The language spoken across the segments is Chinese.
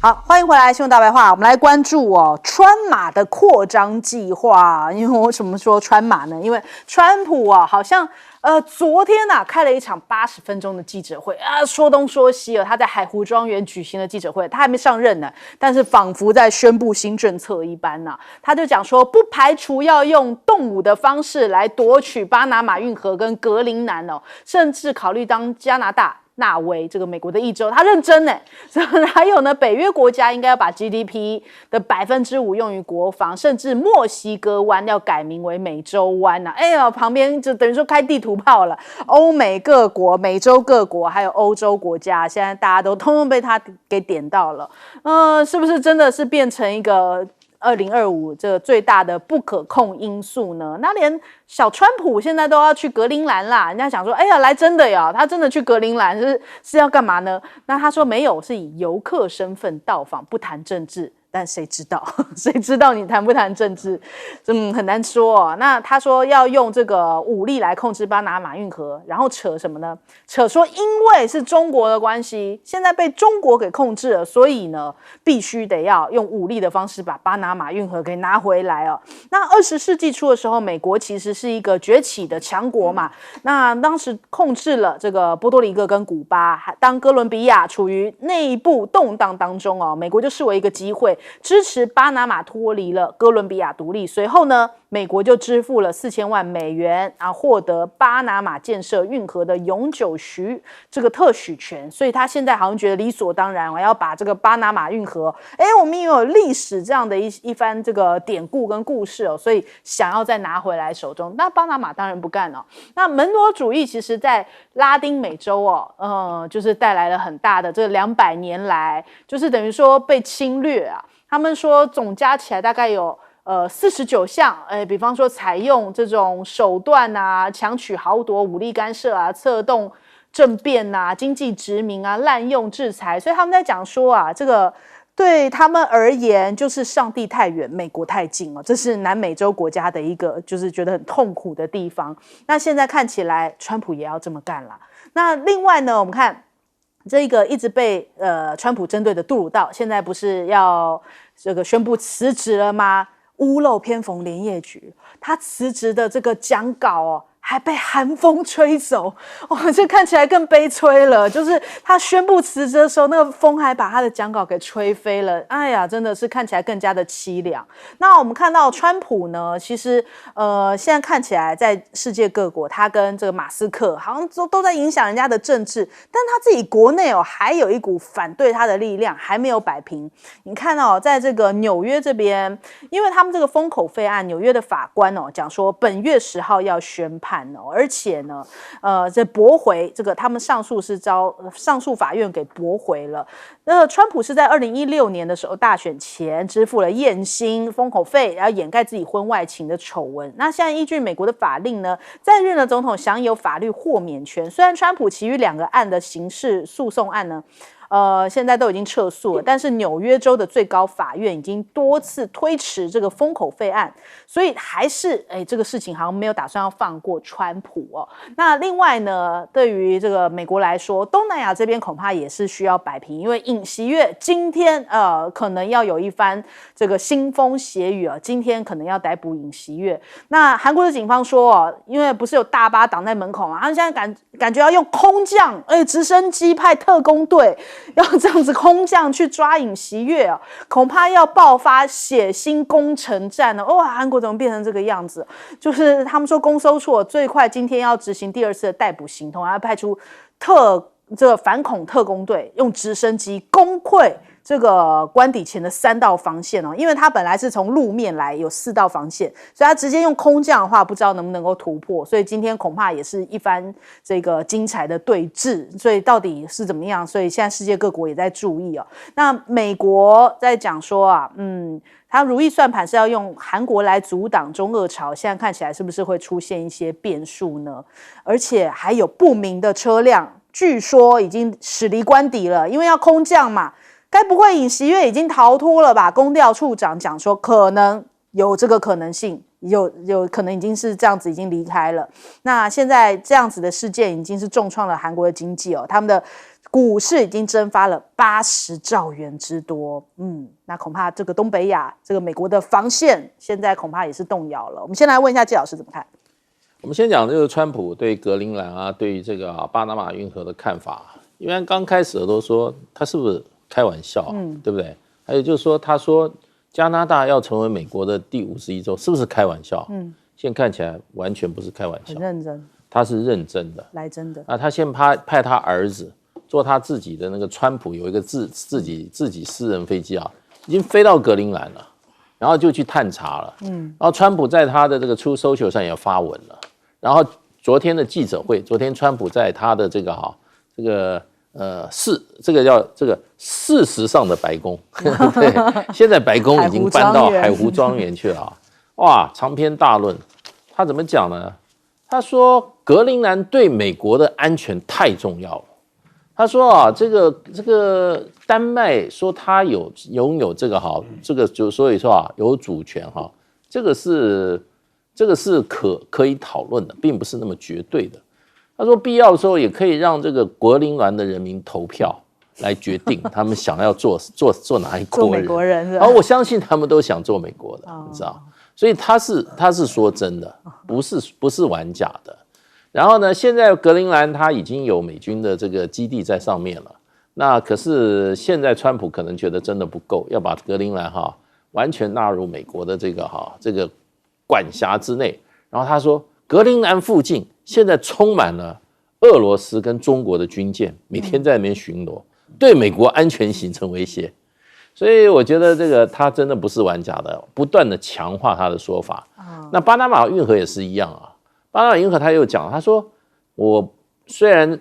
好，欢迎回来，新闻大白话。我们来关注川马的扩张计划。因为我怎么说川马呢？因为川普好像昨天开了一场80分钟的记者会说东说西他在海湖庄园举行了记者会，他还没上任呢，但是仿佛在宣布新政策一般他就讲说，不排除要用动武的方式来夺取巴拿马运河跟格陵兰甚至考虑当加拿大纳威这个美国的一州，他认真还有呢，北约国家应该要把 GDP 的5%用于国防，甚至墨西哥湾要改名为美洲湾旁边就等于说开地图炮了。欧美各国、美洲各国还有欧洲国家，现在大家都通通被他给点到了。是不是真的是变成一个2025这个最大的不可控因素呢？那连小川普现在都要去格陵兰啦，人家想说，哎呀，来真的呀，他真的去格陵兰是要干嘛呢？那他说没有，是以游客身份到访，不谈政治。但谁知道谁知道你谈不谈政治，很难说那他说要用这个武力来控制巴拿马运河，然后扯什么呢？扯说因为是中国的关系，现在被中国给控制了，所以呢必须得要用武力的方式把巴拿马运河给拿回来那20世纪初的时候，美国其实是一个崛起的强国嘛，那当时控制了这个波多黎各跟古巴，当哥伦比亚处于内部动荡当中美国就视为一个机会，支持巴拿马脱离了哥伦比亚独立。随后呢，美国就支付了4000万美元获得巴拿马建设运河的永久这个特许权。所以他现在好像觉得理所当然，我要把这个巴拿马运河，我们也有历史这样的一番这个典故跟故事所以想要再拿回来手中。那巴拿马当然不干那门罗主义其实在拉丁美洲就是带来了很大的这200年来，就是等于说被侵略他们说总加起来大概有49项，比方说采用这种手段强取豪夺、武力干涉策动政变经济殖民滥用制裁。所以他们在讲说这个对他们而言就是上帝太远，美国太近这是南美洲国家的一个就是觉得很痛苦的地方。那现在看起来川普也要这么干了。那另外呢，我们看这个一直被川普针对的杜鲁道，现在不是要这个宣布辞职了吗？屋漏偏逢连夜雨，他辞职的这个讲稿还被寒风吹走这看起来更悲催了。就是他宣布辞职的时候，那个风还把他的讲稿给吹飞了。哎呀，真的是看起来更加的凄凉。那我们看到川普呢，其实现在看起来在世界各国，他跟这个马斯克好像都在影响人家的政治，但他自己国内还有一股反对他的力量还没有摆平。你看在这个纽约这边，因为他们这个封口费案，纽约的法官讲说本月10号要宣判而且呢这驳回这个他们上诉是上诉法院给驳回了。川普是在2016年的时候大选前支付了验薪、封口费，然后掩盖自己婚外情的丑闻。那现在依据美国的法令呢，在任的总统享有法律豁免权。虽然川普其余2个案的刑事诉讼案呢现在都已经撤诉了，但是纽约州的最高法院已经多次推迟这个封口费案，所以还是这个事情好像没有打算要放过川普那另外呢，对于这个美国来说，东南亚这边恐怕也是需要摆平，因为尹锡悦今天可能要有一番这个腥风血雨今天可能要逮捕尹锡悦。那韩国的警方说因为不是有大巴挡在门口嘛，他们现在感觉要用空降直升机派特工队要这样子空降去抓尹锡悦恐怕要爆发血腥攻城战韩国怎么变成这个样子？就是他们说公搜处最快今天要执行第2次的逮捕行动，要派出这个反恐特工队，用直升机攻溃这个官邸前的3道防线因为他本来是从路面来，有4道防线，所以他直接用空降的话，不知道能不能够突破。所以今天恐怕也是一番这个精彩的对峙。所以到底是怎么样？所以现在世界各国也在注意那美国在讲说他如意算盘是要用韩国来阻挡中俄朝，现在看起来是不是会出现一些变数呢？而且还有不明的车辆，据说已经驶离官邸了，因为要空降嘛。该不会尹锡悦已经逃脱了吧？公调处长讲说可能有这个可能性，有可能已经是这样子已经离开了。那现在这样子的事件已经是重创了韩国的经济他们的股市已经蒸发了80兆元之多。那恐怕这个东北亚，这个美国的防线，现在恐怕也是动摇了。我们先来问一下季老师怎么看？我们先讲这个川普对格陵兰啊，对于这个巴拿马运河的看法。因为刚开始都说他是不是开玩笑，对不对？还有就是说，他说加拿大要成为美国的第51州，是不是开玩笑？现在看起来完全不是开玩笑，很认真，他是认真的，来真的。他先派他儿子做他自己的那个川普有一个自己私人飞机啊，已经飞到格陵兰了，然后就去探查了。然后川普在他的这个Truth Social上也发文了。然后昨天的记者会，昨天川普在他的这个事实上的白宫，对，现在白宫已经搬到海湖庄园去了。哇，长篇大论，他怎么讲呢？他说格陵兰对美国的安全太重要了。他说这个丹麦说他拥有这个就所以说有主权这个是可以讨论的，并不是那么绝对的。他说必要的时候也可以让这个格陵兰的人民投票来决定他们想要做哪一国人。做美国人，然后我相信他们都想做美国的，你知道。所以他是说真的，不是玩假的。然后呢，现在格陵兰它已经有美军的这个基地在上面了。那可是现在川普可能觉得真的不够，要把格陵兰完全纳入美国的这个管辖之内。然后他说，格陵兰附近现在充满了俄罗斯跟中国的军舰，每天在那边巡逻，对美国安全形成威胁。所以我觉得这个他真的不是玩假的，不断的强化他的说法。那巴拿马运河也是一样巴拿马运河他又讲，他说虽然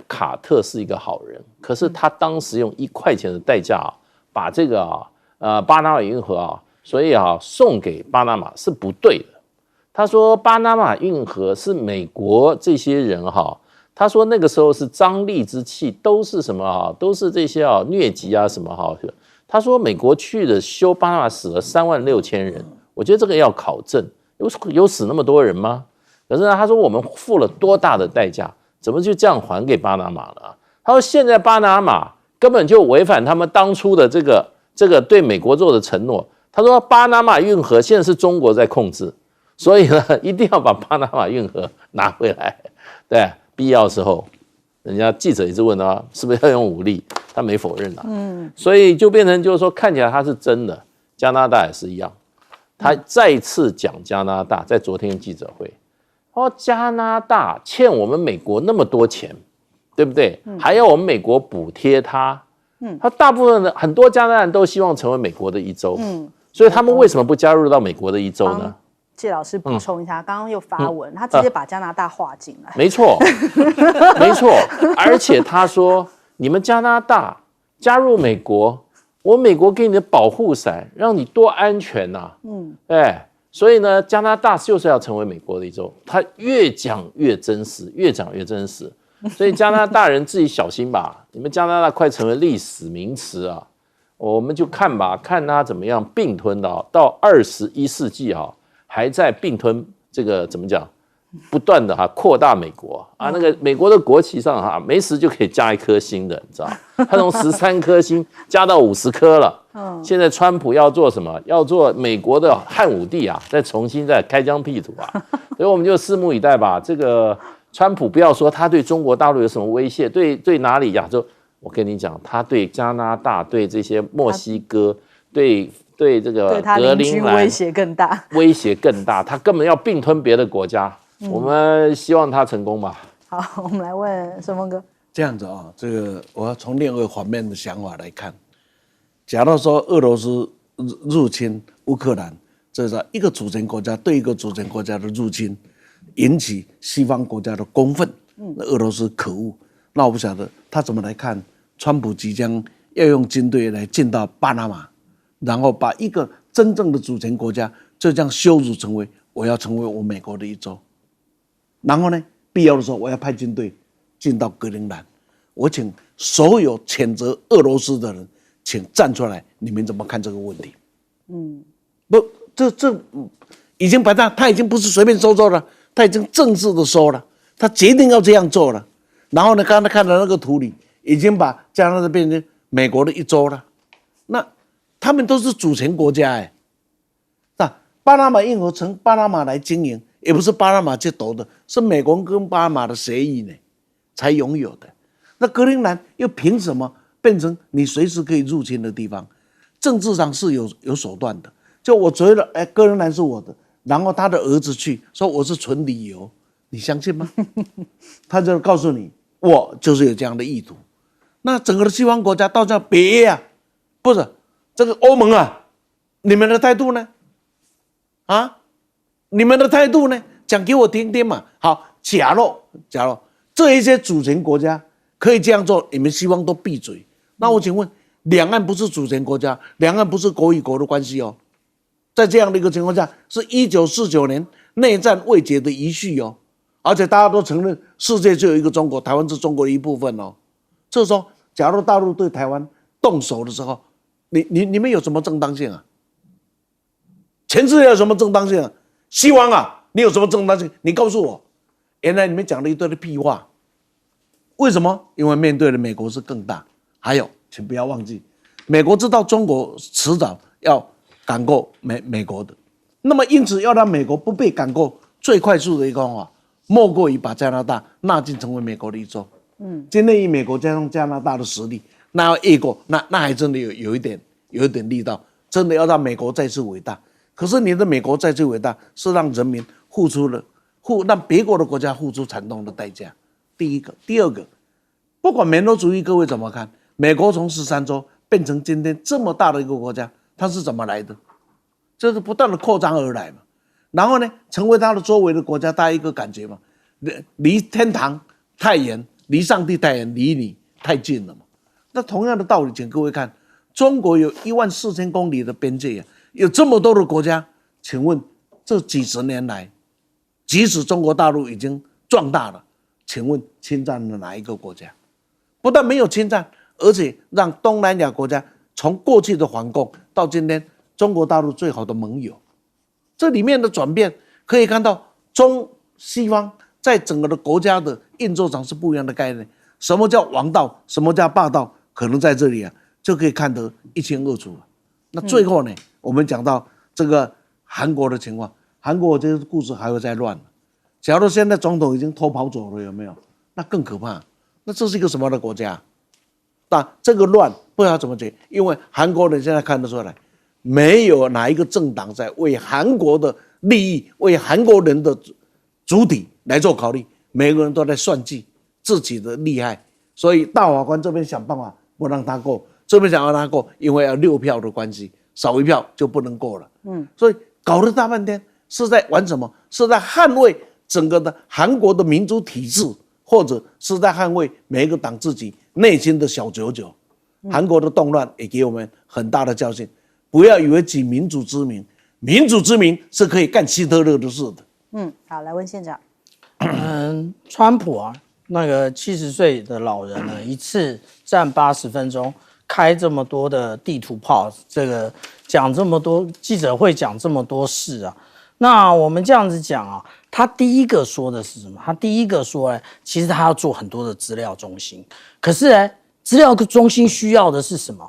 卡特是一个好人，可是他当时用1块钱的代价把这个巴拿马运河所以送给巴拿马是不对的。他说巴拿马运河是美国这些人他说那个时候是瘴疠之气，都是什么都是这些疟疾什么他说美国去的修巴拿马死了36000人，我觉得这个要考证，有死那么多人吗？可是呢，他说我们付了多大的代价，怎么就这样还给巴拿马了？他说现在巴拿马根本就违反他们当初的这个对美国做的承诺。他说巴拿马运河现在是中国在控制，所以呢，一定要把巴拿马运河拿回来。对，必要的时候，人家记者一直问他是不是要用武力，他没否认所以就变成就是说，看起来他是真的。加拿大也是一样，他再次讲加拿大，在昨天记者会。加拿大欠我们美国那么多钱，对不对？还要我们美国补贴他。他大部分的很多加拿大人都希望成为美国的一州，所以他们为什么不加入到美国的一州呢？谢老师补充一下，刚刚又发文，他直接把加拿大划进来。没错，没错，而且他说你们加拿大加入美国，我美国给你的保护伞，让你多安全所以呢，加拿大就是要成为美国的一州。他越讲越真实，越讲越真实。所以加拿大人自己小心吧，你们加拿大快成为历史名词我们就看吧，看他怎么样并吞到21世纪还在并吞这个怎么讲，不断的扩大美国那个美国的国旗上没时就可以加1颗星的，你知道，他从13颗星加到50颗了。现在川普要做什么？要做美国的汉武帝再重新再开疆辟土所以我们就拭目以待吧。这个川普不要说他对中国大陆有什么威胁，对哪里亚洲？我跟你讲，他对加拿大、对这些墨西哥、对这个格陵兰威胁更大，他根本要并吞别的国家。我们希望他成功吧。好，我们来问顺峰哥。这样子这个我要从另一个方面的想法来看。假如说俄罗斯入侵乌克兰，这是一个主权国家对一个主权国家的入侵，引起西方国家的公愤。俄罗斯可恶。那我不晓得他怎么来看川普即将要用军队来进到巴拿马，然后把一个真正的主权国家就这样羞辱成为我要成为我美国的一州。然后呢，必要的时候我要派军队进到格陵兰。我请所有谴责俄罗斯的人，请站出来，你们怎么看这个问题？不，这已经把他已经不是随便说了，他已经正式的说了，他决定要这样做了。然后呢，刚才看到那个图里，已经把加拿大变成美国的一州了。那他们都是主权国家哎，那巴拿马运河从巴拿马来经营，也不是巴拿马去夺的，是美国跟巴拿马的协议呢才拥有的。那格陵兰又凭什么变成你随时可以入侵的地方？政治上是有手段的。就我觉得，哎，格陵兰是我的，然后他的儿子去说我是纯理由，你相信吗？他就告诉你，我就是有这样的意图。那整个的西方国家到这别呀，不是这个欧盟啊，你们的态度呢？啊，你们的态度呢？讲给我听听嘛。好，假如这一些主权国家可以这样做，你们西方都闭嘴。那我请问，两岸不是主权国家，两岸不是国与国的关系哦。在这样的一个情况下，是1949年内战未解的遗绪哦，而且大家都承认世界就有一个中国，台湾是中国的一部分哦。这时候，假如大陆对台湾动手的时候，你们有什么正当性啊？全世界有什么正当性啊？西方啊，你有什么正当性？你告诉我。原来你们讲了一堆的屁话，为什么？因为面对的美国是更大。还有，请不要忘记，美国知道中国迟早要赶过美国的，那么因此要让美国不被赶过，最快速的一个方法，莫过于把加拿大纳进成为美国的一州。今天以美国加上加拿大的实力，那要越过，那还真的有一点力道，真的要让美国再次伟大。可是你的美国再次伟大，是让人民让别国的国家付出惨痛的代价。第一个，第二个，不管美洲主义各位怎么看，美国从13州变成今天这么大的一个国家，它是怎么来的？这是不断的扩张而来嘛。然后呢，成为它的周围的国家，大家一个感觉嘛，离天堂太远，离上帝太远，离你太近了嘛。那同样的道理，请各位看，中国有14000公里的边界啊，有这么多的国家，请问这几十年来，即使中国大陆已经壮大了，请问侵占了哪一个国家？不但没有侵占，而且让东南亚国家从过去的反共到今天中国大陆最好的盟友，这里面的转变可以看到中西方在整个的国家的运作上是不一样的概念。什么叫王道，什么叫霸道，可能在这里啊就可以看得一清二楚了。那最后呢，我们讲到这个韩国的情况，韩国这个故事还会再乱。假如现在总统已经偷跑走了，有没有？那更可怕。那这是一个什么样的国家？那这个乱不知道怎么解，因为韩国人现在看得出来，没有哪一个政党在为韩国的利益、为韩国人的主体来做考虑，每个人都在算计自己的厉害，所以大法官这边想办法不让他过，这边想让他过，因为要6票的关系，少1票就不能过了。所以搞了大半天是在玩什么？是在捍卫整个的韩国的民主体制，或者是在捍卫每一个党自己内心的小九九。韩国的动乱也给我们很大的教训，不要以为举民主之名，民主之名是可以干希特勒的事的。好，来问县长。川普啊，那个70岁的老人呢，一次站80分钟，开这么多的地图炮，这个讲这么多记者会，讲这么多事啊。那我们这样子讲啊，他第一个说的是什么？他第一个说，其实他要做很多的资料中心，可是呢，资料中心需要的是什么？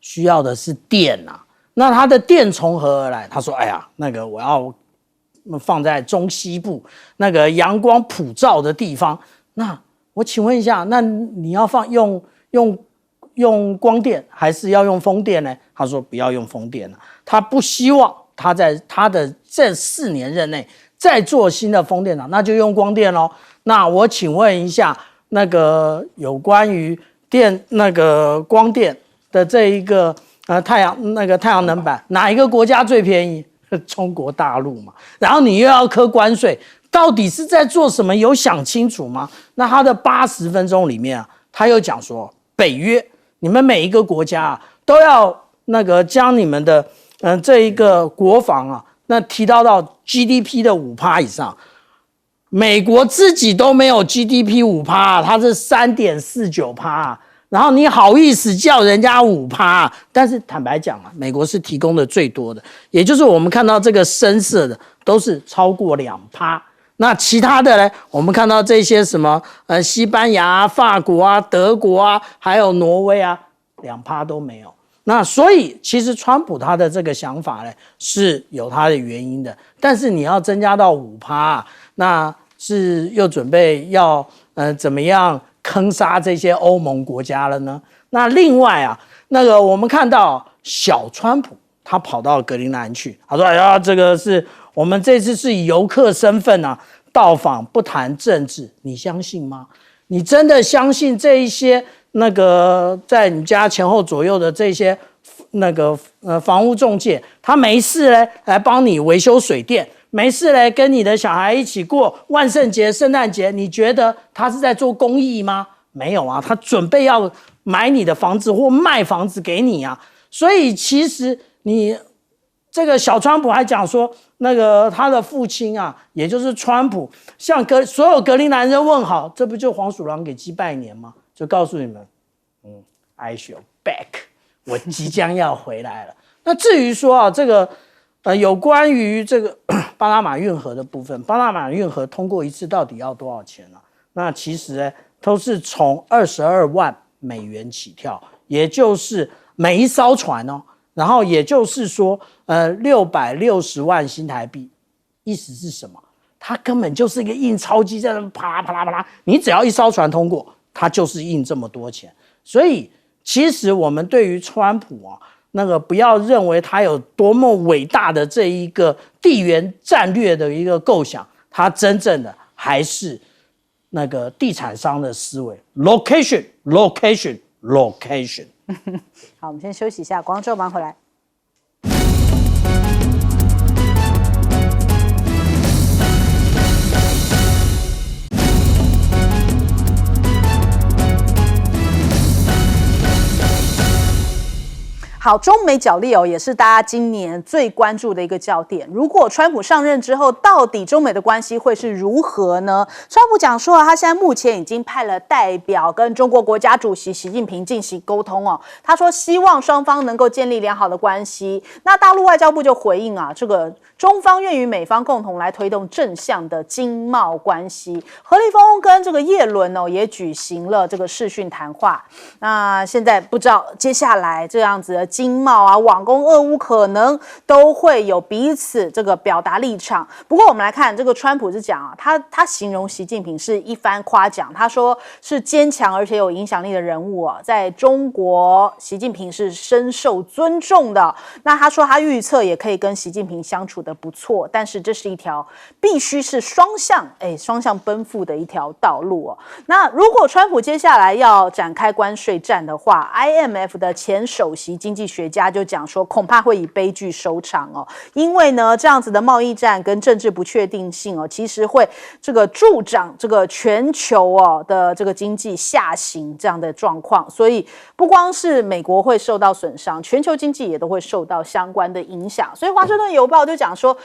需要的是电啊。那他的电从何而来？他说：“哎呀，那个我要放在中西部那个阳光普照的地方。那我请问一下，那你要用光电还是要用风电呢？”他说：“不要用风电了，他不希望他在他的这4年任内再做新的风电场，那就用光电咯。那我请问一下，那个有关于那个光电的这一个太阳能板，哪一个国家最便宜？中国大陆嘛。然后你又要科关税，到底是在做什么？有想清楚吗？那他的80分钟里面啊，他又讲说，北约你们每一个国家啊，都要那个将你们的这一个国防啊，那提到 GDP 的5%以上。美国自己都没有 GDP 5%，它是3.49%，然后你好意思叫人家5%？但是坦白讲啊，美国是提供的最多的，也就是我们看到这个深色的都是超过2%。那其他的呢？我们看到这些什么西班牙啊、法国啊、德国啊，还有挪威啊，2%都没有。那所以其实川普他的这个想法呢是有他的原因的，但是你要增加到5%，那是又准备要怎么样坑杀这些欧盟国家了呢？那另外啊，那个我们看到小川普他跑到格陵兰去，他说：“哎呀，这个是我们这次是以游客身份啊到访，不谈政治，你相信吗？你真的相信这一些那个在你家前后左右的这些那个房屋中介，他没事嘞来帮你维修水电，没事嘞跟你的小孩一起过万圣节、圣诞节，你觉得他是在做公益吗？没有啊，他准备要买你的房子或卖房子给你啊。所以其实你这个小川普还讲说，那个他的父亲啊，也就是川普，向所有格陵兰人问好，这不就黄鼠狼给鸡拜年吗？就告诉你们，I shall back， 我即将要回来了。那至于说啊，这个有关于这个巴拿马运河的部分，巴拿马运河通过一次到底要多少钱呢？那其实呢，都是从22万美元起跳，也就是每一艘船哦。然后也就是说，660万新台币，意思是什么？它根本就是一个印钞机在那啪啦啪啦啪啦，你只要一艘船通过，它就是印这么多钱。所以其实我们对于川普啊，那个不要认为他有多么伟大的这一个地缘战略的一个构想，他真正的还是那个地产商的思维 ，location。好，我们先休息一下，广告之后马上回来。好，中美角力也是大家今年最关注的一个焦点。如果川普上任之后，到底中美的关系会是如何呢？川普讲说他现在目前已经派了代表跟中国国家主席习近平进行沟通他说希望双方能够建立良好的关系。那大陆外交部就回应这个中方愿与美方共同来推动正向的经贸关系。何立峰跟这个叶伦也举行了这个视讯谈话。那现在不知道接下来这样子的经贸网公俄乌可能都会有彼此这个表达立场。不过我们来看这个川普是讲他形容习近平是一番夸奖，他说是坚强而且有影响力的人物在中国习近平是深受尊重的。那他说他预测也可以跟习近平相处的不错，但是这是一条必须是双向奔赴的一条道路那如果川普接下来要展开关税战的话， IMF 的前首席经济学家就讲说恐怕会以悲剧收场因为呢这样子的贸易战跟政治不确定性其实会这个助长这个全球的这个经济下行这样的状况，所以不光是美国会受到损伤，全球经济也都会受到相关的影响。所以华盛顿邮报就讲说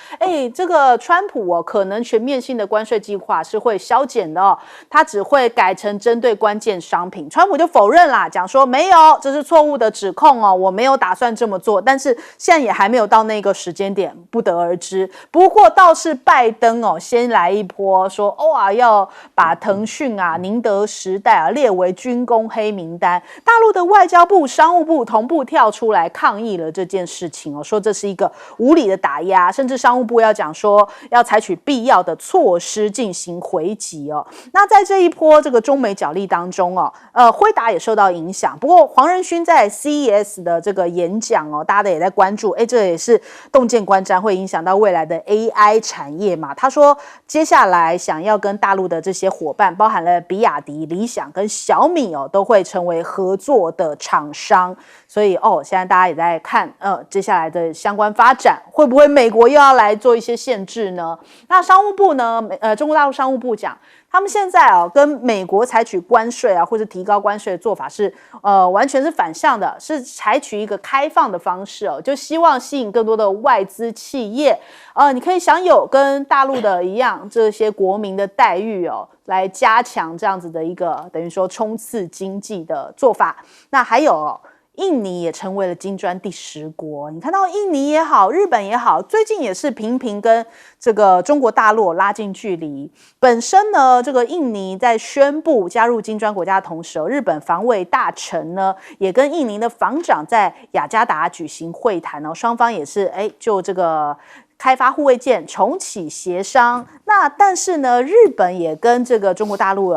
这个川普可能全面性的关税计划是会削减的他只会改成针对关键商品。川普就否认啦，讲说没有，这是错误的指控我没有打算这么做，但是现在也还没有到那个时间点，不得而知。不过倒是拜登先来一波说要把腾讯宁德时代列为军工黑名单。大陆的外交部、商务部同步跳出来抗议了这件事情说这是一个无理的打压，甚至商务部要讲说要采取必要的措施进行回击那在这一波这个中美角力当中辉达也受到影响。不过黄仁勋在 CES 的这个演讲大家也在关注这也是洞见观瞻，会影响到未来的 AI 产业嘛。他说接下来想要跟大陆的这些伙伴，包含了比亚迪、理想跟小米都会成为合作的厂商。所以现在大家也在看接下来的相关发展，会不会美国又要来做一些限制呢？那商务部呢中国大陆商务部讲他们现在跟美国采取关税或者提高关税的做法是完全是反向的，是采取一个开放的方式就希望吸引更多的外资企业你可以享有跟大陆的一样这些国民的待遇来加强这样子的一个等于说冲刺经济的做法。那还有印尼也成为了金砖第10国。你看到印尼也好，日本也好，最近也是频频跟这个中国大陆拉近距离。本身呢，这个印尼在宣布加入金砖国家的同时，日本防卫大臣呢也跟印尼的防长在雅加达举行会谈哦，双方也是就这个开发护卫舰重启协商。那但是呢，日本也跟这个中国大陆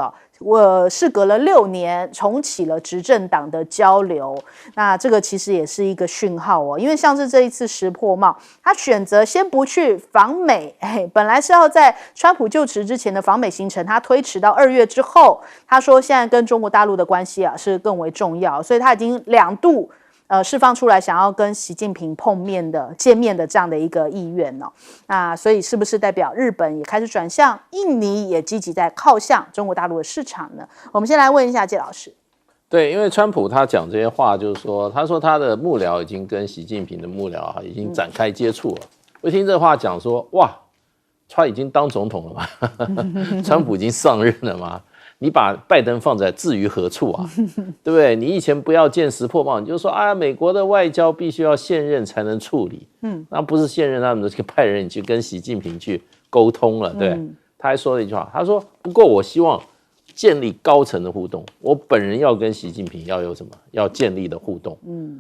事隔了6年重启了执政党的交流，那这个其实也是一个讯号哦，因为像是这一次石破茂，他选择先不去访美，本来是要在川普就职之前的访美行程，他推迟到2月之后。他说现在跟中国大陆的关系是更为重要，所以他已经2度释放出来想要跟习近平见面的这样的一个意愿哦。那所以是不是代表日本也开始转向，印尼也积极在靠向中国大陆的市场呢？我们先来问一下介老师。对，因为川普他讲这些话，就是说，他说他的幕僚已经跟习近平的幕僚已经展开接触了。我听这话讲说，哇，他已经当总统了嘛？川普已经上任了嘛？你把拜登放在置于何处啊？对不对？你以前不要见石破茂，你就说啊，美国的外交必须要现任才能处理。那不是现任，他们就派人去跟习近平去沟通了，对。他还说了一句话，他说：“不过我希望建立高层的互动，我本人要跟习近平要有什么？要建立的互动。”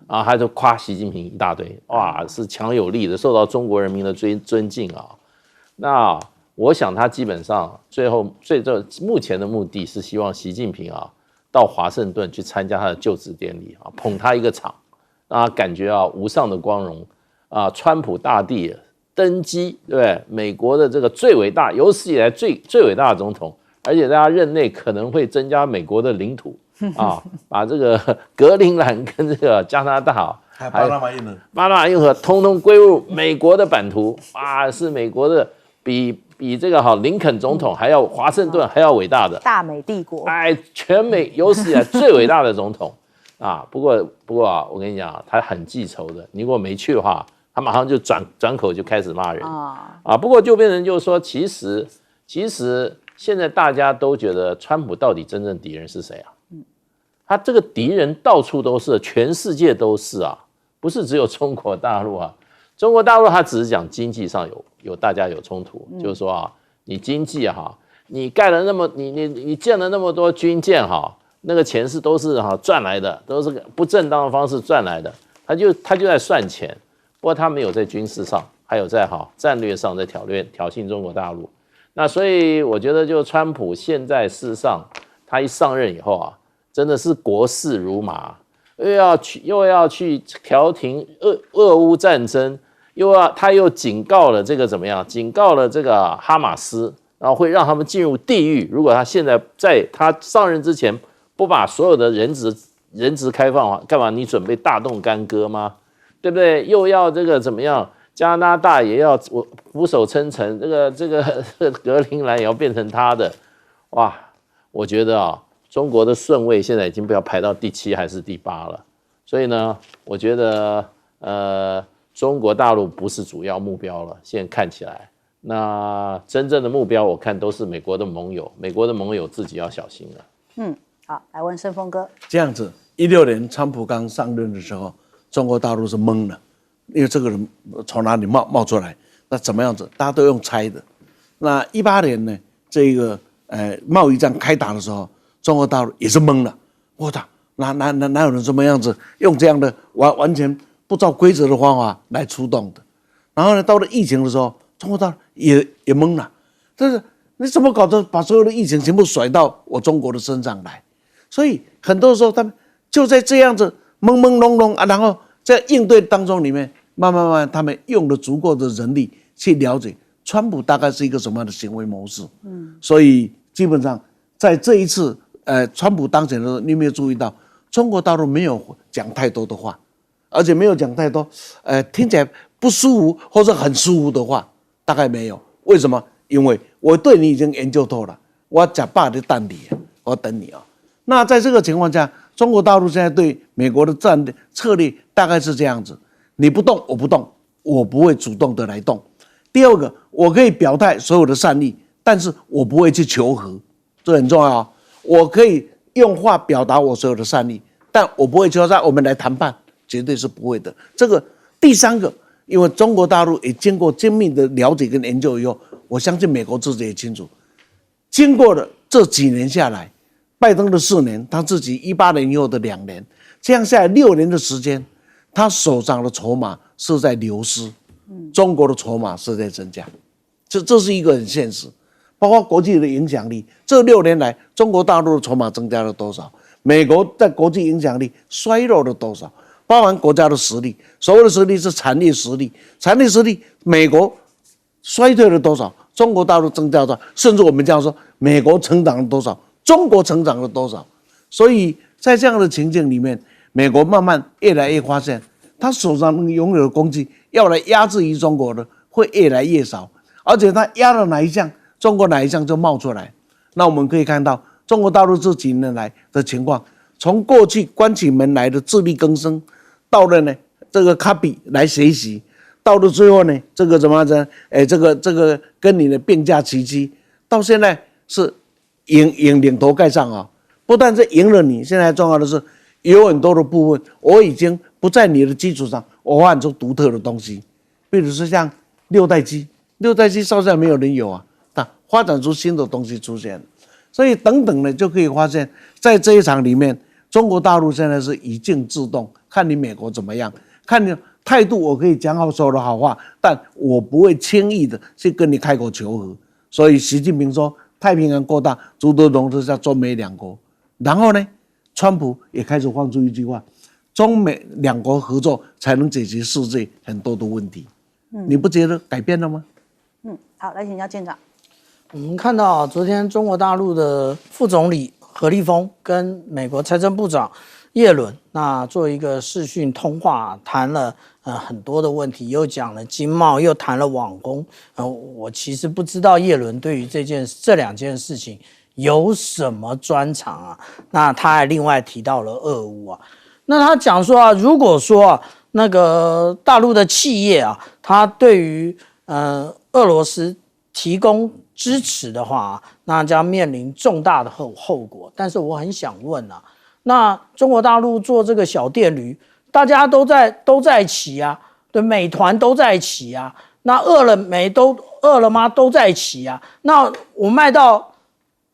他就夸习近平一大堆，哇，是强有力的，受到中国人民的尊敬啊。那我想他基本上目前的目的是希望习近平到华盛顿去参加他的就职典礼捧他一个场，让他感觉无上的光荣川普大帝登基，对不对？美国的这个最伟大，有史以来最伟大的总统，而且在他任内可能会增加美国的领土把这个格陵兰跟这个加拿大还有巴拿马运河通通归入美国的版图是美国的比这个林肯总统还要华盛顿还要伟大的大美帝国，全美有史以来最伟大的总统不过我跟你讲，他很记仇的。你如果没去的话，他马上就转口就开始骂人不过就变成就是说，其实现在大家都觉得川普到底真正敌人是谁他这个敌人到处都是，全世界都是不是只有中国大陆中国大陆他只是讲经济上大家有冲突，就是说你经济你盖了你建了那么多军舰那个钱都是赚来的，都是不正当的方式赚来的，他就在算钱。不过他没有在军事上，还有在战略上在挑衅中国大陆。那所以我觉得，就川普现在事实上他一上任以后真的是国事如麻，又要去调停俄乌战争。他又警告了这个怎么样？警告了这个哈马斯，然后会让他们进入地狱。如果他现在在他上任之前不把所有的人质开放，干嘛？你准备大动干戈吗？对不对？又要这个怎么样？加拿大也要俯首称臣，这个格陵兰也要变成他的。哇，我觉得中国的顺位现在已经不要排到第7还是第8了。所以呢，我觉得中国大陆不是主要目标了，现在看起来，那真正的目标我看都是美国的盟友，美国的盟友自己要小心了。好，来问盛峰哥，这样子，16年川普刚上任的时候，中国大陆是懵了，因为这个人从哪里冒出来，那怎么样子，大家都用猜的。那18年呢，这个贸易战开打的时候，中国大陆也是懵了，我操，哪有人这么样子用这样的完全不照规则的方法来出动的。然后呢，到了疫情的时候，中国大陆也懵了，但是你怎么搞的，把所有的疫情全部甩到我中国的身上来？所以很多时候他们就在这样子朦朦胧胧然后在应对当中里面，慢慢他们用了足够的人力去了解川普大概是一个什么样的行为模式。所以基本上在这一次川普当选的时候，你有没有注意到中国大陆没有讲太多的话，而且没有讲太多听起来不舒服或者很舒服的话，大概没有。为什么？因为我对你已经研究透了，我假霸的等你，我等你那在这个情况下，中国大陆现在对美国的策略大概是这样子：你不动，我不动，我不会主动的来动。第二个，我可以表态所有的善意，但是我不会去求和，这很重要我可以用话表达我所有的善意，但我不会求他我们来谈判，绝对是不会的。这个第三个，因为中国大陆也经过精密的了解跟研究以后，我相信美国自己也清楚，经过了这几年下来，拜登的4年，他自己18年以后的2年，这样下来6年的时间，他手上的筹码是在流失，中国的筹码是在增加，这是一个很现实。包括国际的影响力，这6年来，中国大陆的筹码增加了多少？美国在国际影响力衰弱了多少？包含国家的实力，所谓的实力是产业实力，产业实力，美国衰退了多少？中国大陆增加多少？甚至我们这样说，美国成长了多少？中国成长了多少？所以在这样的情境里面，美国慢慢越来越发现，他手上拥有的工具要来压制于中国的会越来越少，而且他压了哪一项，中国哪一项就冒出来。那我们可以看到，中国大陆这几年来的情况，从过去关起门来的自力更生，到了呢这个 copy 来学习，到了最后呢这个怎么样子？这个跟你的并驾齐驱，到现在是赢领头盖上啊！不但是赢了你，现在重要的是有很多的部分，我已经不在你的基础上，我发展出独特的东西，比如说像6代机到现在没有人有啊，但发展出新的东西出现，所以等等呢，就可以发现，在这一场里面，中国大陆现在是以静制动，看你美国怎么样，看你态度，我可以讲好所有的好话，但我不会轻易的去跟你开口求和。所以习近平说，太平洋够大，足得容得下中美2国。然后呢，川普也开始放出一句话：中美2国合作才能解决世界很多的问题。你不觉得改变了吗？好，来请教舰长。我们看到昨天中国大陆的副总理何立峰跟美国财政部长耶伦那做一个视讯通话，谈了很多的问题，又讲了经贸，又谈了网工。我其实不知道耶伦对于这2件事情有什么专长啊？那他还另外提到了俄乌啊。那他讲说啊，如果说那个大陆的企业啊，他对于俄罗斯提供支持的话，那将面临重大的后果。但是我很想问啊，那中国大陆做这个小电驴，大家都在一起啊，对，美团都在一起啊，那饿了么都在一起啊，那我卖到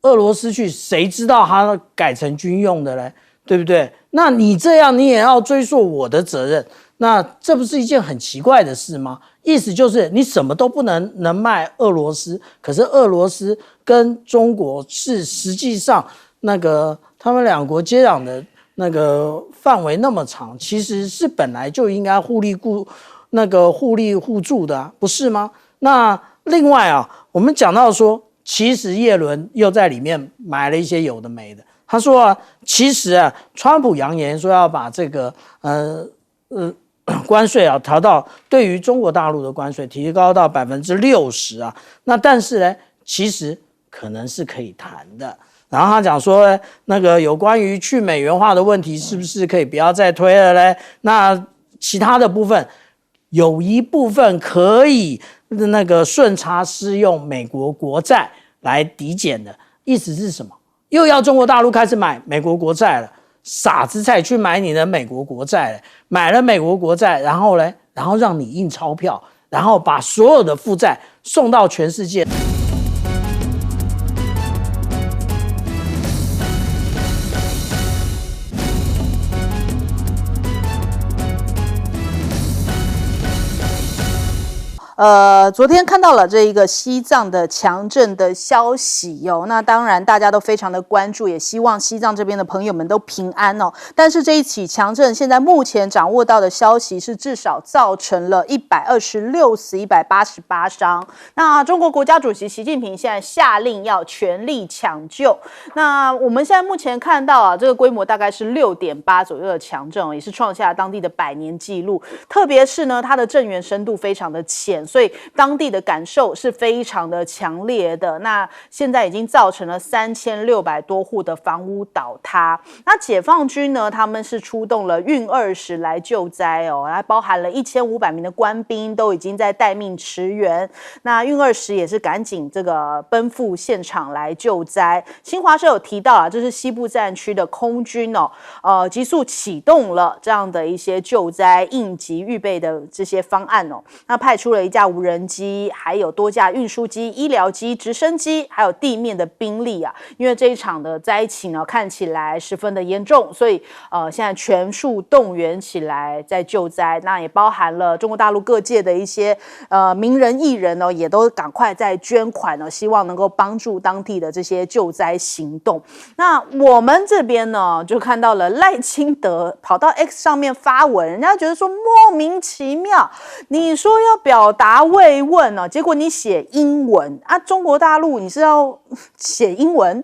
俄罗斯去，谁知道它改成军用的嘞？对不对？那你这样你也要追溯我的责任，那这不是一件很奇怪的事吗？意思就是你什么都不能卖俄罗斯，可是俄罗斯跟中国是实际上那个他们2国接壤的那个范围那么长，其实是本来就应该互利互助的不是吗？那另外啊，我们讲到说，其实耶伦又在里面埋了一些有的没的。他说啊，其实啊，川普扬言说要把这个关税啊调到对于中国大陆的关税提高到60%啊，那但是呢，其实可能是可以谈的。然后他讲说，那个有关于去美元化的问题，是不是可以不要再推了嘞？那其他的部分，有一部分可以那个顺差适用美国国债来抵减的，意思是什么？又要中国大陆开始买美国国债了，傻子才去买你的美国国债了，买了美国国债，然后让你印钞票，然后把所有的负债送到全世界。昨天看到了这一个西藏的强震的消息哟，那当然大家都非常的关注，也希望西藏这边的朋友们都平安哦。但是这一起强震，现在目前掌握到的消息是至少造成了126死188伤。那中国国家主席习近平现在下令要全力抢救。那我们现在目前看到啊，这个规模大概是6.8左右的强震，也是创下当地的100年纪录。特别是呢，它的震源深度非常的浅。所以当地的感受是非常的强烈的。那现在已经造成了3600多户的房屋倒塌。那解放军呢，他们是出动了运20来救灾哦，还包含了1500名的官兵都已经在待命驰援。那运20也是赶紧这个奔赴现场来救灾。新华社有提到啊，这是西部战区的空军哦，急速启动了这样的一些救灾应急预备的这些方案哦。那派出了1架无人机，还有多架运输机、医疗机、直升机，还有地面的兵力啊。因为这一场的灾情呢，看起来十分的严重，所以现在全数动员起来在救灾。那也包含了中国大陆各界的一些名人艺人哦，也都赶快在捐款哦，希望能够帮助当地的这些救灾行动。那我们这边呢，就看到了赖清德跑到 X 上面发文，人家觉得说莫名其妙，你说要表达慰问哦，结果你写英文啊，中国大陆你是要写英文，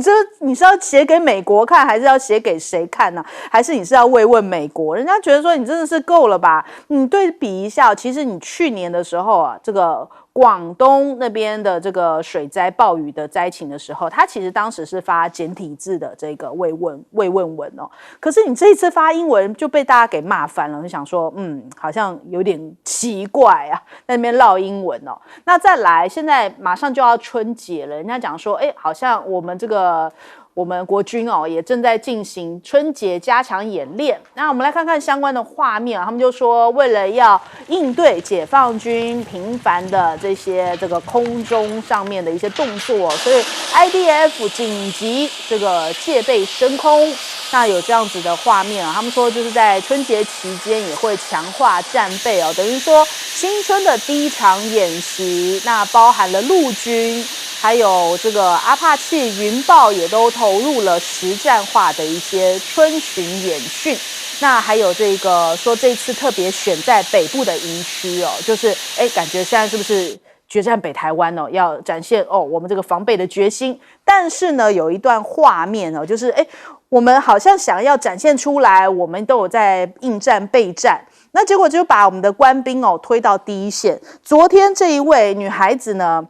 这你是要写给美国看，还是要写给谁看呢？还是你是要慰问美国？人家觉得说你真的是够了吧？你对比一下，其实你去年的时候啊，这个广东那边的这个水灾暴雨的灾情的时候，他其实当时是发简体字的这个慰问文哦。可是你这一次发英文就被大家给骂翻了，就想说好像有点奇怪啊，在那边唠英文哦。那再来，现在马上就要春节了，人家讲说，好像我们国军哦也正在进行春节加强演练。那我们来看看相关的画面他们就说，为了要应对解放军频繁的这个空中上面的一些动作，所以 IDF 紧急这个戒备升空。那有这样子的画面他们说就是在春节期间也会强化战备哦，等于说新春的第一场演习，那包含了陆军。还有这个阿帕契、云豹也都投入了实战化的一些春巡演训。那还有这个说这次特别选在北部的营区哦，就是感觉现在是不是决战北台湾哦，要展现我们这个防备的决心。但是呢，有一段画面哦，就是我们好像想要展现出来，我们都有在应战备战。那结果就把我们的官兵推到第一线。昨天这一位女孩子呢，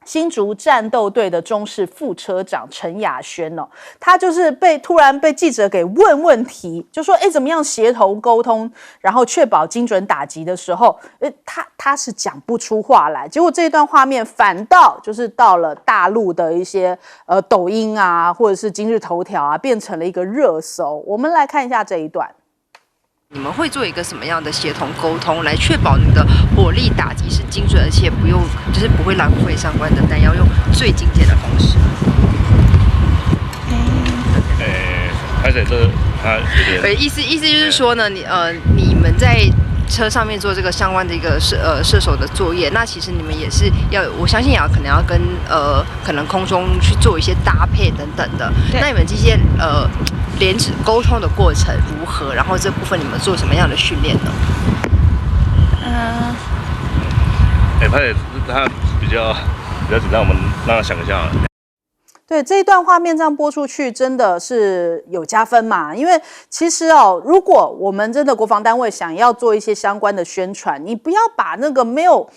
新竹战斗队的中士副车长陈雅轩他就是突然被记者给问问题，就说怎么样协同沟通，然后确保精准打击的时候，他是讲不出话来。结果这一段画面反倒就是到了大陆的一些抖音啊，或者是今日头条啊，变成了一个热搜。我们来看一下这一段。你们会做一个什么样的协同沟通，来确保你的火力打击是精准，而且不会浪费相关的弹药，用最精简的方式？拍摄这他有点意思就是说呢，你们在车上面做这个相关的一个射手的作业，那其实你们也是我相信可能要跟可能空中去做一些搭配等等的。那你们这些连指沟通的过程如何？然后这部分你们做什么样的训练呢？拍摄他比较紧张，我们让他想一下。对，这一段画面这样播出去真的是有加分嘛？因为其实如果我们真的国防单位想要做一些相关的宣传，你不要把那个没有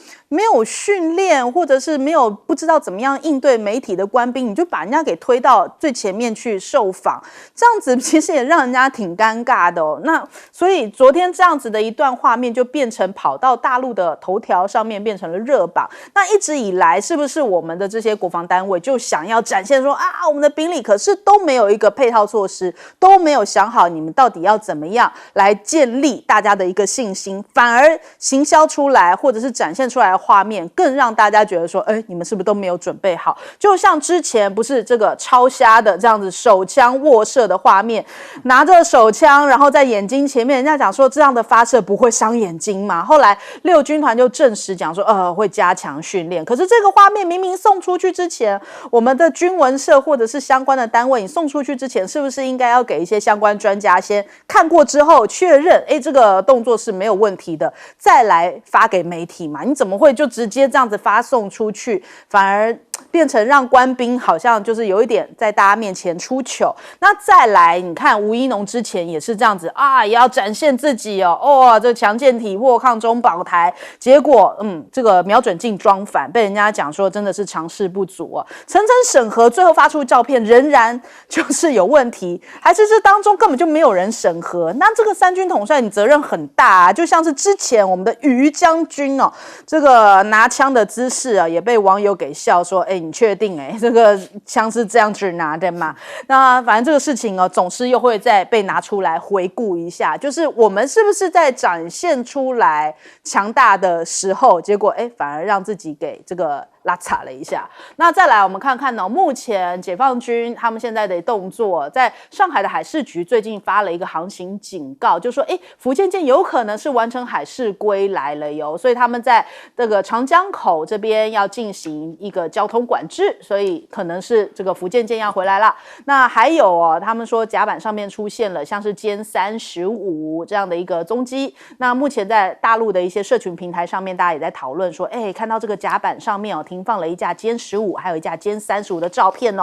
训练，或者是不知道怎么样应对媒体的官兵，你就把人家给推到最前面去受访，这样子其实也让人家挺尴尬的那所以昨天这样子的一段画面就变成跑到大陆的头条上面，变成了热榜。那一直以来是不是我们的这些国防单位就想要展现说我们的兵力可是都没有一个配套措施，都没有想好你们到底要怎么样来建立大家的一个信心，反而行销出来或者是展现出来的画面更让大家觉得说你们是不是都没有准备好。就像之前不是这个超瞎的这样子手枪握射的画面，拿着手枪然后在眼睛前面，人家讲说这样的发射不会伤眼睛嘛，后来6军团就证实讲说会加强训练。可是这个画面明明送出去之前，我们的军文社或者是相关的单位，你送出去之前是不是应该要给一些相关专家先看过之后确认这个动作是没有问题的，再来发给媒体嘛？你怎么会就直接这样子发送出去，反而变成让官兵好像就是有一点在大家面前出糗。那再来，你看吴怡农之前也是这样子啊，也要展现自己哦，这强健体魄、抗中保台，结果这个瞄准镜装反，被人家讲说真的是常识不足啊。层层审核，最后发出照片仍然就是有问题，还是这当中根本就没有人审核？那这个三军统帅你责任很大啊，就像是之前我们的于将军哦，这个拿枪的姿势啊，也被网友给笑说，你确定这个枪是这样子拿的吗？那反正这个事情总是又会再被拿出来回顾一下，就是我们是不是在展现出来强大的时候，结果反而让自己给这个拉扯了一下。那再来我们看看目前解放军他们现在的动作，在上海的海事局最近发了一个航行警告，就说福建舰有可能是完成海事归来了哟，所以他们在这个长江口这边要进行一个交通管制，所以可能是这个福建舰要回来了。那还有他们说甲板上面出现了像是歼35这样的一个踪迹。那目前在大陆的一些社群平台上面，大家也在讨论说，看到这个甲板上面停放了一架歼15，还有一架歼35的照片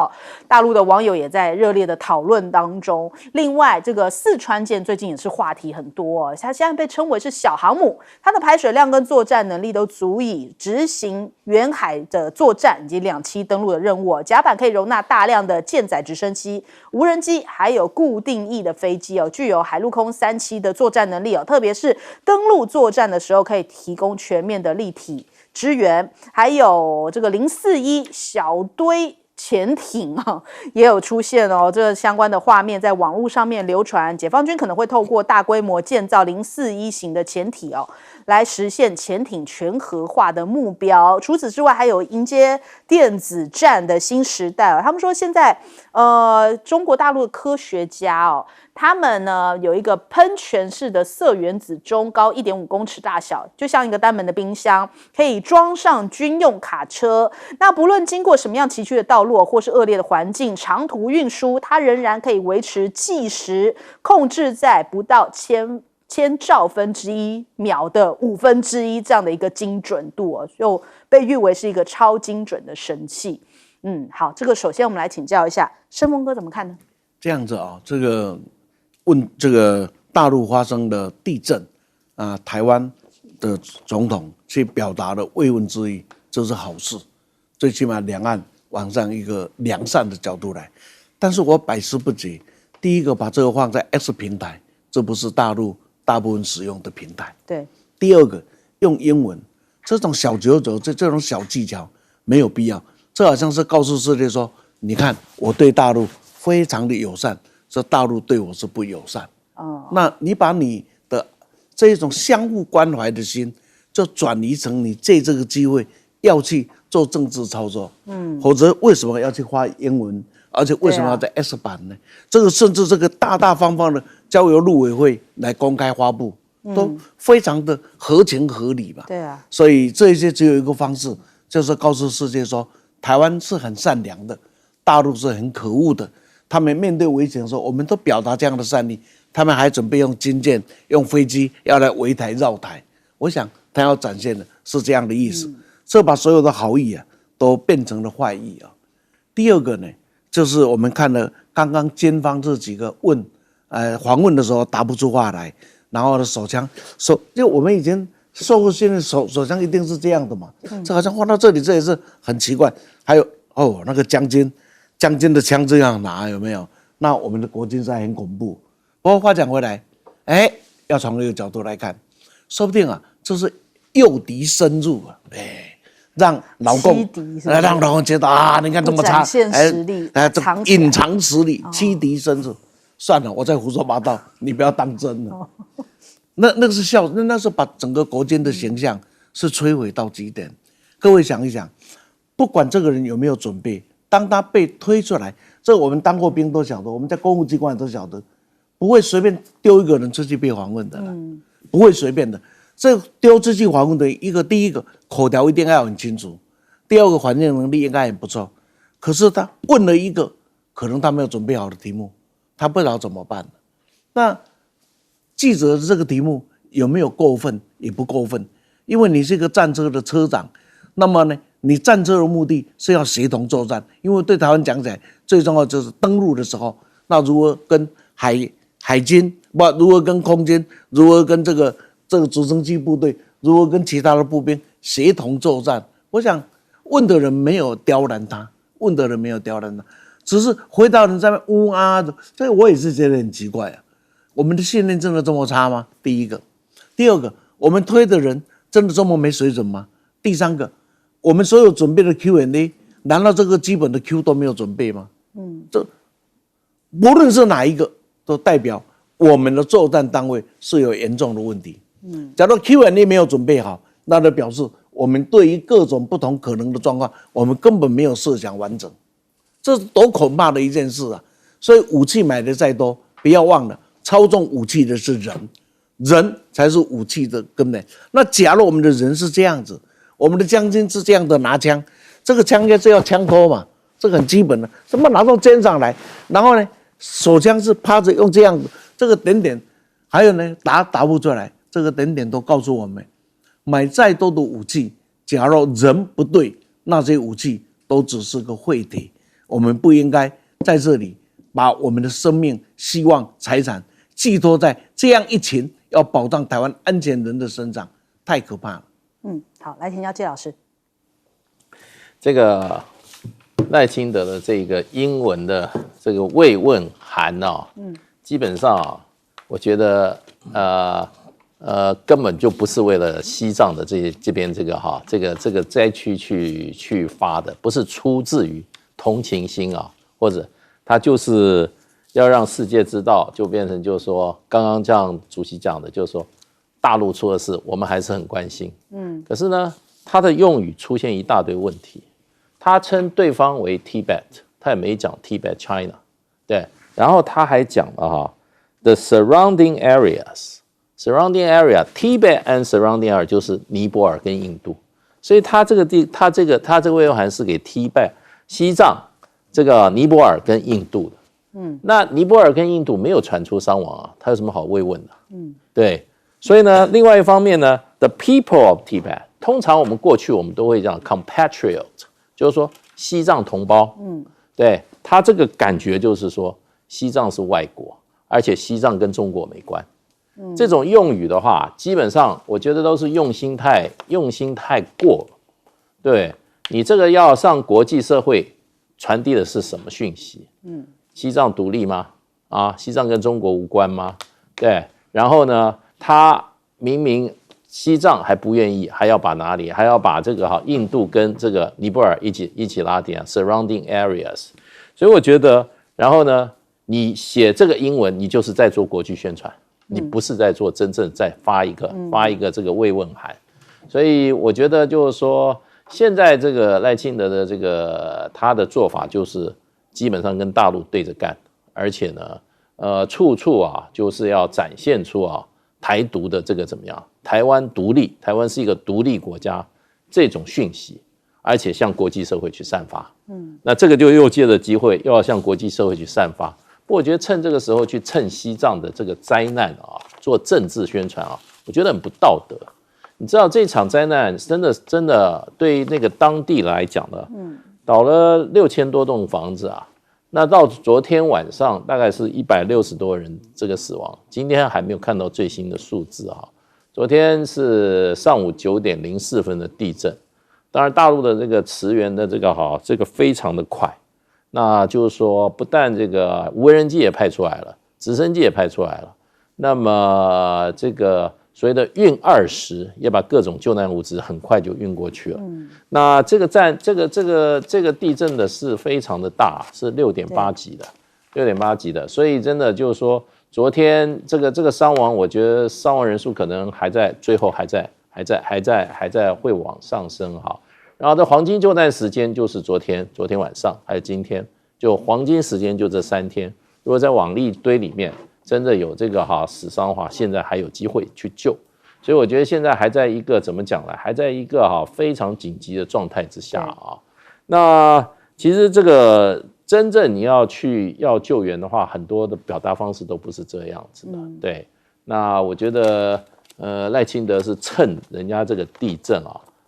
大陆的网友也在热烈的讨论当中。另外，这个四川舰最近也是话题很多它现在被称为是小航母，它的排水量跟作战能力都足以执行远海的作战以及两栖登陆的任务甲板可以容纳大量的舰载直升机、无人机，还有固定翼的飞机具有海陆空3栖的作战能力特别是登陆作战的时候可以提供全面的立体支援。还有这个041小堆潜艇也有出现这个相关的画面在网络上面流传，解放军可能会透过大规模建造041型的潜艇来实现潜艇全核化的目标。除此之外，还有迎接电子战的新时代他们说现在中国大陆的科学家他们呢有一个喷泉式的铯原子钟，高1.5公尺大小，就像一个单门的冰箱，可以装上军用卡车。那不论经过什么样崎岖的道路或是恶劣的环境，长途运输它仍然可以维持计时控制在不到千兆分之一秒的1/5这样的一个精准度就被誉为是一个超精准的神器。好，这个首先我们来请教一下申峰哥怎么看呢？这样子这个问这个大陆发生的地震台湾的总统去表达了慰问之意，这是好事，最起码两岸往上一个良善的角度来。但是我百思不解，第一个把这个放在 X 平台，这不是大陆大部分使用的平台。对。第二个用英文，这种小九九这种小技巧没有必要。这好像是告诉世界说，你看我对大陆非常的友善，说大陆对我是不友善。那你把你的这种相互关怀的心，就转移成你借这个机会要去做政治操作。否则为什么要去发英文？而且为什么要在 S 版呢？这个甚至这个大大方方的交由陆委会来公开发布，都非常的合情合理吧？对啊。所以这些只有一个方式，就是告诉世界说，台湾是很善良的，大陆是很可恶的。他们面对危险的时候，我们都表达这样的善意，他们还准备用军舰、用飞机要来围台绕台。我想他要展现的是这样的意思，这把所有的好意都变成了坏意第二个呢，就是我们看了刚刚军方这几个访问的时候答不出话来，然后手枪就我们以前受过训练，手枪一定是这样的嘛，这好像放到这里，这也是很奇怪。还有那个将军的枪这样拿有没有？那我们的国军是很恐怖。不过话讲回来，要从这个角度来看，说不定这是诱敌深入让老共觉得你看这么差，隐藏实力，欺敌深入。算了，我在胡说八道，你不要当真了。那个是那是把整个国军的形象是摧毁到极点。各位想一想，不管这个人有没有准备，当他被推出来，这我们当过兵都晓得，我们在公务机关都晓得，不会随便丢一个人出去被访问的了，不会随便的。这丢出去访问的第一个口条一定要很清楚，第二个反应能力应该很不错。可是他问了一个可能他没有准备好的题目，他不知道怎么办。那记者的这个题目有没有过分？也不过分，因为你是一个战车的车长，那么呢，你战车的目的是要协同作战，因为对台湾讲起来，最重要就是登陆的时候，那如何跟海军如何跟空军，如何跟这个直升机部队，如何跟其他的步兵协同作战。我想问的人没有刁难他，只是回答人在那边啊的，这个我也是觉得很奇怪啊。我们的训练真的这么差吗？第一个，第二个，我们推的人真的这么没水准吗？第三个，我们所有准备的 Q&A， 难道这个基本的 Q 都没有准备吗？这不论是哪一个，都代表我们的作战单位是有严重的问题。假如 Q&A 没有准备好，那就表示我们对于各种不同可能的状况，我们根本没有设想完整，这是多可怕的一件事啊！所以武器买的再多，不要忘了，操纵武器的是人，人才是武器的根本。那假如我们的人是这样子，我们的将军是这样的拿枪，这个枪就是要枪托嘛，这个很基本的，怎么拿到肩上来，然后呢，手枪是趴着用这样子，这个点点，还有呢打不出来，这个点点都告诉我们，买再多的武器，假如人不对，那些武器都只是个废铁。我们不应该在这里把我们的生命、希望、财产寄托在这样一群要保障台湾安全人的身上，太可怕了。好，来请教季老师。这个赖清德的这个英文的这个慰问函基本上我觉得根本就不是为了西藏的这边这个灾区去发的，不是出自于同情心或者他就是要让世界知道，就变成就是说刚刚这样主席讲的，就是说大陆出的事我们还是很关心。可是呢，他的用语出现一大堆问题，他称对方为 Tibet， 他也没讲 Tibet China， 对，然后他还讲了the surrounding area Tibet and surrounding area 就是尼泊尔跟印度，所以他这个慰问函是给 Tibet 西藏这个尼泊尔跟印度的。那尼泊尔跟印度没有传出伤亡他有什么好慰问的？对，所以呢，另外一方面呢 ，the people of Tibet， 通常我们过去我们都会讲 compatriot， 就是说西藏同胞。对，他这个感觉就是说西藏是外国，而且西藏跟中国没关。这种用语的话，基本上我觉得都是用心太过了。对，你这个要上国际社会传递的是什么讯息？西藏独立吗？西藏跟中国无关吗？对，然后呢，他明明西藏还不愿意，还要把哪里？还要把这个印度跟这个尼泊尔一起拉点 surrounding areas。所以我觉得，然后呢，你写这个英文，你就是在做国际宣传，你不是在做真正在发一个这个慰问函。所以我觉得就是说，现在这个赖清德的这个他的做法就是基本上跟大陆对着干，而且呢，处处就是要展现出台独的这个怎么样？台湾独立，台湾是一个独立国家这种讯息，而且向国际社会去散发。那这个就又借着机会又要向国际社会去散发。不过我觉得趁这个时候去趁西藏的这个灾难做政治宣传我觉得很不道德。你知道这场灾难真的对那个当地来讲呢，倒了6000多栋房子那到昨天晚上大概是160多人这个死亡，今天还没有看到最新的数字昨天是上午9点04分的地震，当然大陆的这个驰援的这个非常的快，那就是说不但这个无人机也派出来了，直升机也派出来了，那么这个所谓的运20也把各种救难物资很快就运过去了。那这个地震的是非常的大，是6.8级的，所以真的就是说，昨天这个伤亡，我觉得伤亡人数可能最后还在会往上升然后这黄金救难时间就是昨天晚上还有今天，就黄金时间就这3天。如果在网粒堆里面真的有这个死伤的话，现在还有机会去救。所以我觉得现在还在一个怎么讲呢？还在一个非常紧急的状态之下那其实这个真正你要救援的话，很多的表达方式都不是这样子的。对，那我觉得赖清德是趁人家这个地震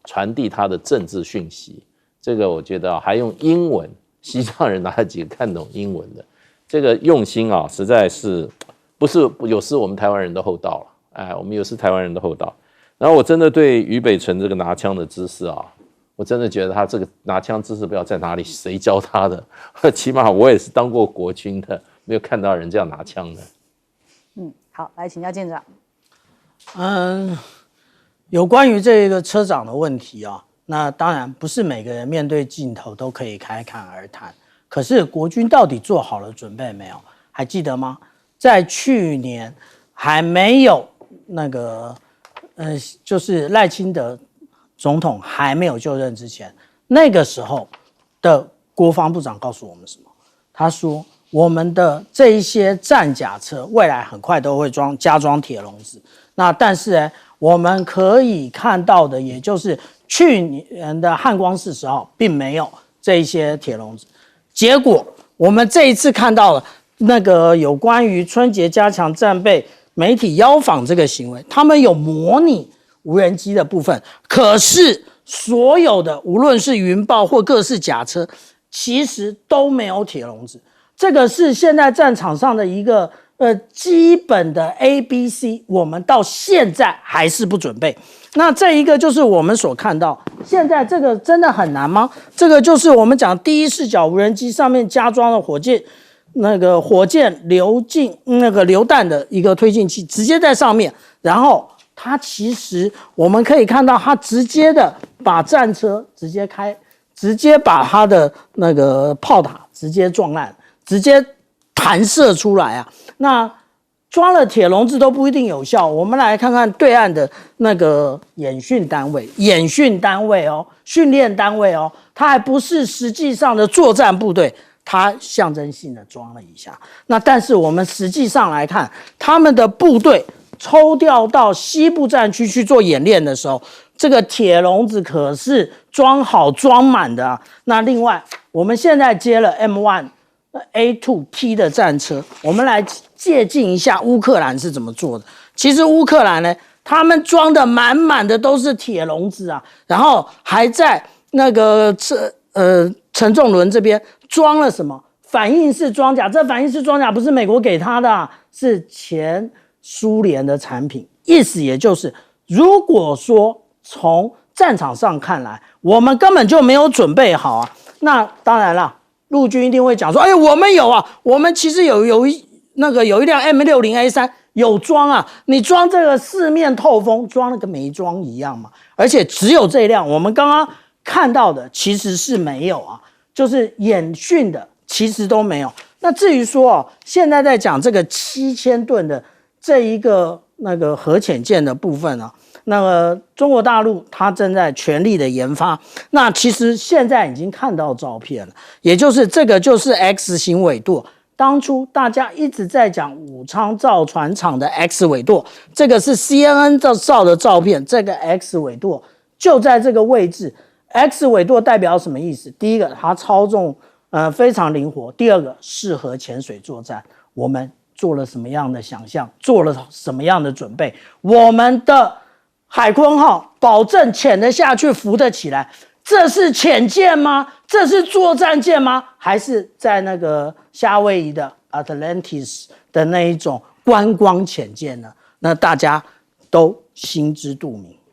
传递他的政治讯息。这个我觉得还用英文，西藏人哪有几个看懂英文的？这个用心啊，实在是不是有失我们台湾人的厚道了。哎，我们有失台湾人的厚道。然后我真的对俞北辰这个拿枪的姿势啊，我真的觉得他这个拿枪姿势不知道在哪里，谁教他的？起码我也是当过国军的，没有看到人这样拿枪的。好，来请教舰长。有关于这个车长的问题啊，那当然不是每个人面对镜头都可以侃侃而谈。可是国军到底做好了准备没有？还记得吗？在去年还没有那个就是赖清德总统还没有就任之前，那个时候的国防部长告诉我们什么？他说我们的这一些战甲车未来很快都会加装铁笼子。那但是呢，我们可以看到的，也就是去年的汉光40号并没有这一些铁笼子。结果我们这一次看到了那个有关于春节加强战备媒体邀访这个行为，他们有模拟无人机的部分，可是所有的无论是云豹或各式甲车，其实都没有铁笼子。这个是现在战场上的一个基本的 ABC， 我们到现在还是不准备。那这一个就是我们所看到，现在这个真的很难吗？这个就是我们讲第一视角无人机上面加装了火箭榴弹的一个推进器，直接在上面，然后它其实我们可以看到，它直接的把战车直接把它的那个炮塔直接撞烂，直接弹射出来啊！那装了铁笼子都不一定有效。我们来看看对岸的那个演训单位哦，训练单位哦，它还不是实际上的作战部队，它象征性的装了一下。那但是我们实际上来看，他们的部队抽调到西部战区去做演练的时候，这个铁笼子可是装好装满的啊。那另外，我们现在接了 M1A2T 的战车，我们来借鉴一下乌克兰是怎么做的。其实乌克兰呢，他们装的满满的都是铁笼子啊，然后还在那个陈仲伦这边装了什么反应式装甲？这反应式装甲不是美国给他的啊，是前苏联的产品。意思也就是，如果说从战场上看来，我们根本就没有准备好啊。那当然了，陆军一定会讲说：“哎，我们有啊，我们其实有一辆 M60A3 有装啊，你装这个四面透风，装了跟没装一样嘛。而且只有这一辆，我们刚刚看到的其实是没有啊，就是演训的其实都没有。那至于说现在在讲这个7000吨的这一个那个核潜舰的部分啊，那个中国大陆它正在全力的研发。那其实现在已经看到照片了，也就是这个就是 X 型尾舵。当初大家一直在讲武昌造船厂的 X 尾舵，这个是 CNN 照的照片，这个 X 尾舵就在这个位置。X 尾舵代表什么意思？第一个，它操纵非常灵活；第二个，适合潜水作战。我们做了什么样的想象？做了什么样的准备？我们的海鲲号保证潜得下去，浮得起来。这是潜舰吗？这是作战舰吗？还是在那个夏威夷的 Atlantis 的那一种观光潜舰呢？那大家都心知肚明。